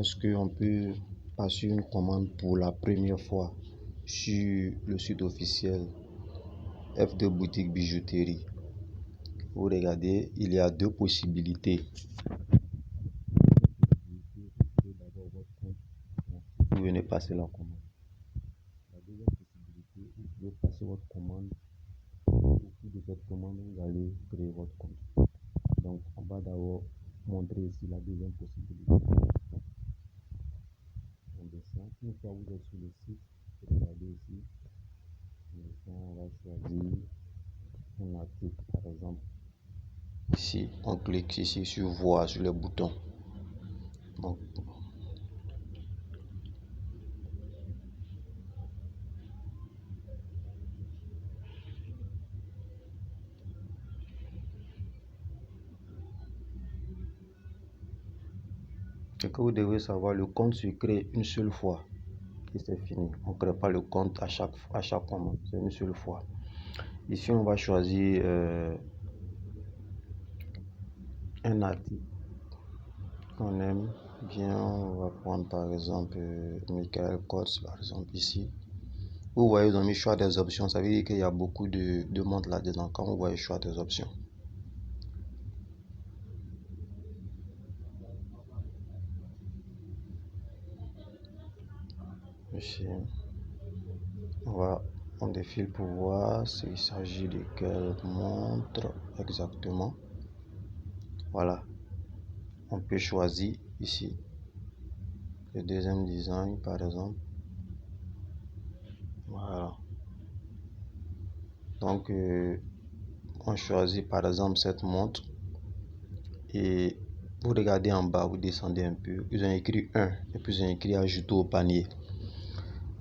est-ce qu'on peut passer une commande pour la première fois sur le site officiel F2 Boutique Bijouterie? Vous regardez, il y a deux possibilités. Vous venez passer la commande. La deuxième possibilité, vous pouvez passer votre commande. Au bout de cette commande, vous allez créer votre compte. Donc, on va d'abord montrer ici la deuxième possibilité. On descend. Une fois vous êtes sur le site, regardez ici. On descend, on va choisir un article, par exemple. Ici, on clique ici sur voir sur le bouton. Donc, ce que vous devez savoir, le compte se crée une seule fois et c'est fini. On ne crée pas le compte à chaque commande, c'est une seule fois. Ici, on va choisir un article qu'on aime bien. On va prendre par exemple Michael Kors, par exemple ici. Vous voyez, ils ont mis choix des options. Ça veut dire qu'il y a beaucoup de demandes là-dedans. Quand vous voyez choix des options, ici, on défile pour voir s'il s'agit de quelle montre exactement. Voilà, on peut choisir ici le deuxième design par exemple. Voilà, donc on choisit par exemple cette montre et vous regardez en bas, vous descendez un peu, ils ont écrit 1 et puis ils ont écrit ajouter au panier.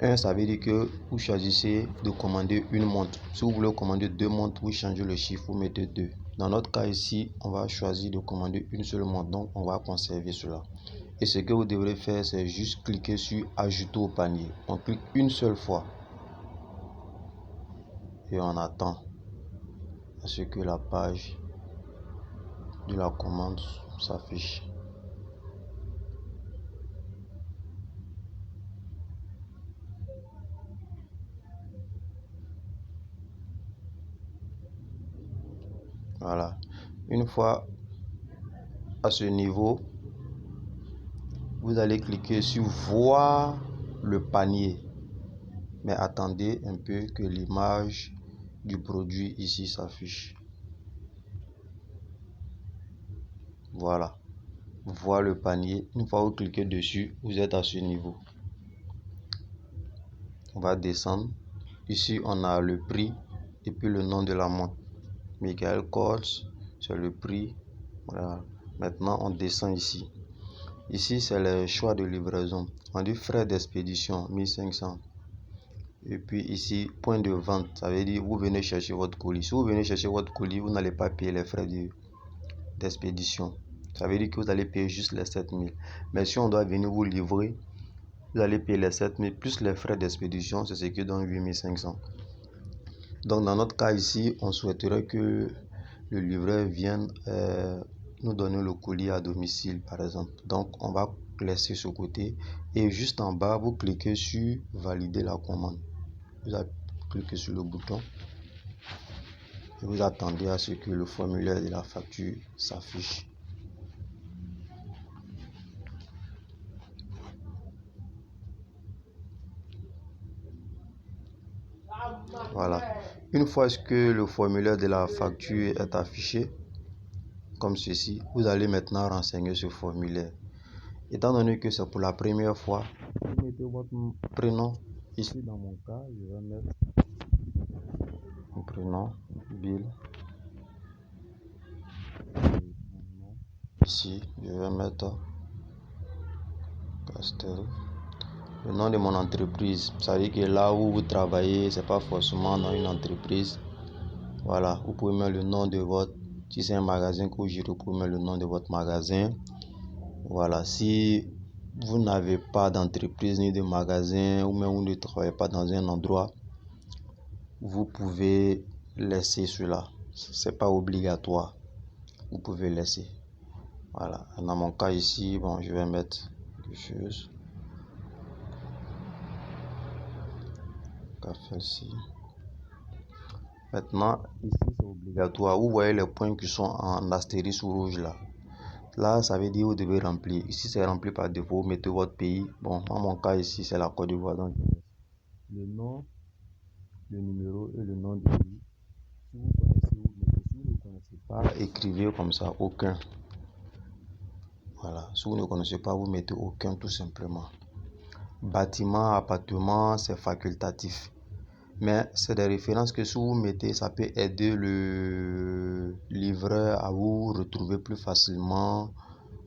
1, ça veut dire que vous choisissez de commander une montre. Si vous voulez commander 2 montres, vous changez le chiffre, vous mettez 2. Dans notre cas ici, on va choisir de commander une seule montre, donc on va conserver cela. Et ce que vous devrez faire, c'est juste cliquer sur ajouter au panier. On clique une seule fois et on attend à ce que la page de la commande s'affiche. Voilà, une fois à ce niveau, vous allez cliquer sur voir le panier, mais attendez un peu que l'image du produit ici s'affiche. Voilà, voir le panier. Une fois vous cliquez dessus, vous êtes à ce niveau. On va descendre. Ici on a le prix et puis le nom de la montre. Michael Kors, c'est le prix. Voilà. Maintenant on descend ici. Ici c'est le choix de livraison. On dit frais d'expédition 1500. Et puis ici point de vente, ça veut dire vous venez chercher votre colis. Si vous venez chercher votre colis, vous n'allez pas payer les frais d'expédition. Ça veut dire que vous allez payer juste les 7000. Mais si on doit venir vous livrer, vous allez payer les 7000 plus les frais d'expédition, c'est ce qui donne 8500. Donc dans notre cas ici, on souhaiterait que le livreur vienne nous donner le colis à domicile par exemple. Donc on va laisser ce côté et juste en bas, vous cliquez sur valider la commande. Vous cliquez sur le bouton et vous attendez à ce que le formulaire de la facture s'affiche. Voilà, une fois que le formulaire de la facture est affiché comme ceci, vous allez maintenant renseigner ce formulaire. Étant donné que c'est pour la première fois, vous mettez votre prénom. Ici dans mon cas, je vais mettre mon prénom, Bill. Ici, je vais mettre Castel. Le nom de mon entreprise, ça veut dire que là où vous travaillez, c'est pas forcément dans une entreprise. Voilà, vous pouvez mettre le nom de votre, si c'est un magasin que vous gérez, vous pouvez mettre le nom de votre magasin. Voilà, si vous n'avez pas d'entreprise ni de magasin ou même vous ne travaillez pas dans un endroit, vous pouvez laisser cela. C'est pas obligatoire. Vous pouvez laisser. Voilà, dans mon cas ici, bon, je vais mettre quelque chose. Café ici. Maintenant, ici c'est obligatoire. Vous voyez les points qui sont en astérisque rouge là. Là, ça veut dire que vous devez remplir. Ici, c'est rempli par défaut. Vous mettez votre pays. Bon, dans mon cas ici, c'est la Côte d'Ivoire. Donc, le nom, le numéro et le nom du pays. Si vous connaissez, vous mettez. Si vous ne connaissez pas, écrivez comme ça, aucun. Voilà. Si vous ne connaissez pas, vous mettez aucun tout simplement. Bâtiment, appartement, c'est facultatif. Mais c'est des références que si vous mettez, ça peut aider le livreur à vous retrouver plus facilement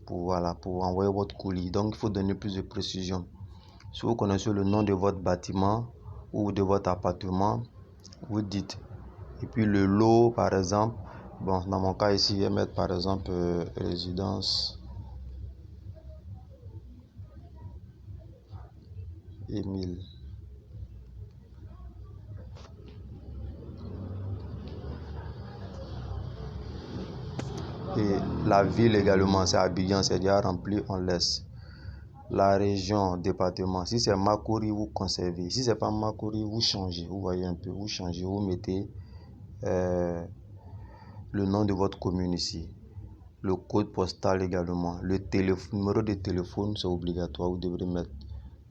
pour envoyer votre colis. Donc, il faut donner plus de précision. Si vous connaissez le nom de votre bâtiment ou de votre appartement, vous dites. Et puis le lot, par exemple, bon, dans mon cas ici, je vais mettre par exemple résidence Émile. Et la ville également, c'est Abidjan, c'est déjà rempli, on laisse. La région, département, si c'est Makori, vous conservez. Si c'est pas Makori, vous changez. Vous voyez un peu, vous changez, vous mettez le nom de votre commune ici. Le code postal également. Le numéro de téléphone, c'est obligatoire, vous devrez mettre.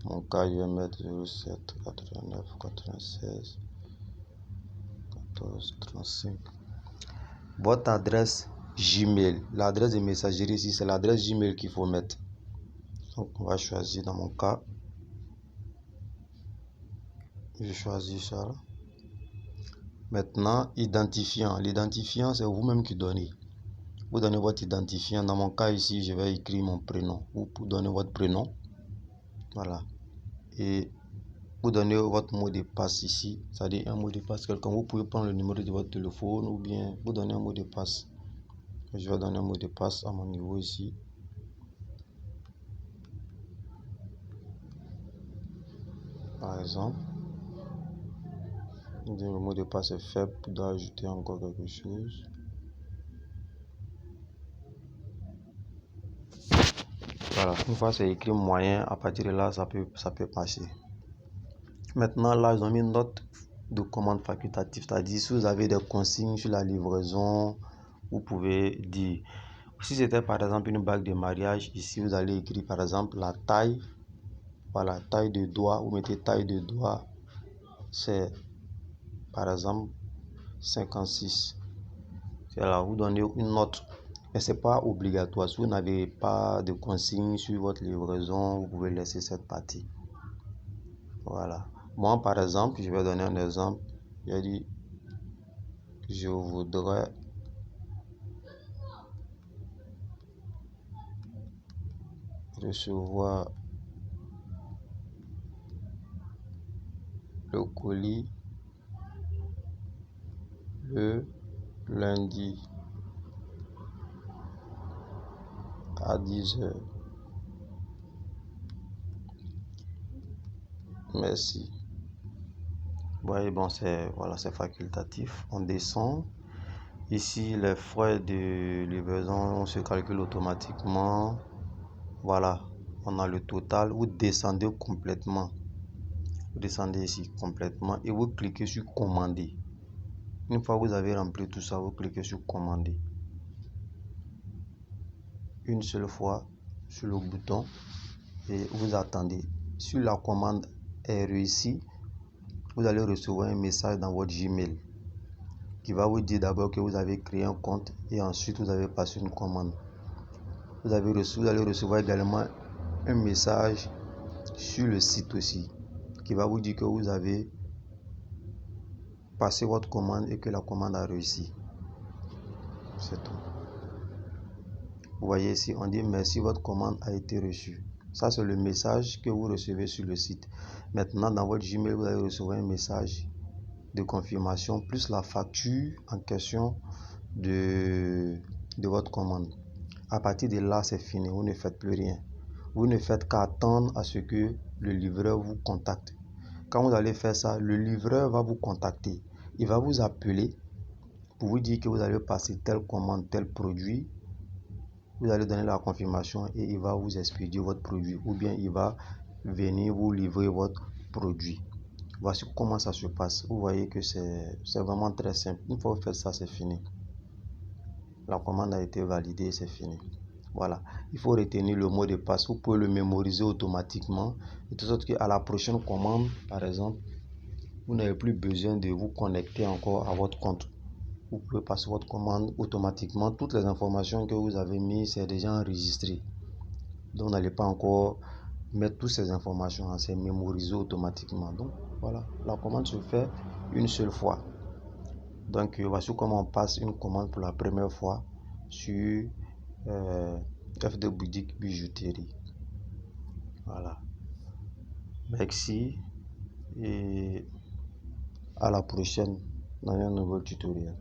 Mon cas, je vais mettre 07 89 96 14 35. Votre adresse Gmail, l'adresse de messagerie ici, c'est l'adresse Gmail qu'il faut mettre. Donc, on va choisir dans mon cas. Je choisis ça. Maintenant, identifiant. L'identifiant, c'est vous-même qui donnez. Vous donnez votre identifiant. Dans mon cas ici, je vais écrire mon prénom. Vous donnez votre prénom. Voilà. Et vous donnez votre mot de passe ici. C'est-à-dire un mot de passe quelqu'un. Vous pouvez prendre le numéro de votre téléphone ou bien vous donnez un mot de passe. Je vais donner un mot de passe à mon niveau ici. Par exemple. Le mot de passe est faible. Je dois ajouter encore quelque chose. Voilà, une fois c'est écrit moyen, à partir de là, ça peut passer. Maintenant, là, ils ont mis une note de commande facultative, c'est-à-dire si vous avez des consignes sur la livraison, vous pouvez dire. Si c'était par exemple une bague de mariage, ici vous allez écrire par exemple la taille, voilà, taille de doigt, vous mettez taille de doigt, c'est par exemple 56. C'est là, vous donnez une note. Mais ce n'est pas obligatoire. Si vous n'avez pas de consigne sur votre livraison, vous pouvez laisser cette partie. Voilà. Moi, par exemple, je vais donner un exemple. J'ai dit, je voudrais recevoir le colis le lundi à 10h. Merci. Voyez, bon, c'est facultatif. On descend. Ici, les frais de livraison se calculent automatiquement. Voilà, on a le total. Vous descendez complètement. Vous descendez ici complètement et vous cliquez sur commander. Une fois que vous avez rempli tout ça, vous cliquez sur commander. Une seule fois sur le bouton et vous attendez. Si la commande est réussie, vous allez recevoir un message dans votre Gmail qui va vous dire d'abord que vous avez créé un compte et ensuite vous avez passé une commande. Vous allez recevoir également un message sur le site aussi qui va vous dire que vous avez passé votre commande et que la commande a réussi. C'est tout. Vous voyez ici, on dit merci, votre commande a été reçue. Ça, c'est le message que vous recevez sur le site. Maintenant, dans votre Gmail, vous allez recevoir un message de confirmation plus la facture en question de votre commande. À partir de là, c'est fini. Vous ne faites plus rien. Vous ne faites qu'attendre à ce que le livreur vous contacte. Quand vous allez faire ça, le livreur va vous contacter. Il va vous appeler pour vous dire que vous allez passer telle commande, tel produit vous allez donner la confirmation et il va vous expédier votre produit, ou bien il va venir vous livrer votre produit. Voici comment ça se passe. Vous voyez que c'est vraiment très simple. Une fois que vous faites ça, c'est fini. La commande a été validée, c'est fini. Voilà, il faut retenir le mot de passe. Vous pouvez le mémoriser automatiquement, de toute sorte qu'à la prochaine commande, par exemple, vous n'avez plus besoin de vous connecter encore à votre compte. Vous pouvez passer votre commande automatiquement. Toutes les informations que vous avez mises, c'est déjà enregistré. Donc, n'allez pas encore mettre toutes ces informations, c'est mémorisé automatiquement. Donc, voilà, la commande se fait une seule fois. Donc, voici comment on passe une commande pour la première fois sur FD Boutique Bijouterie. Voilà. Merci et à la prochaine dans un nouveau tutoriel.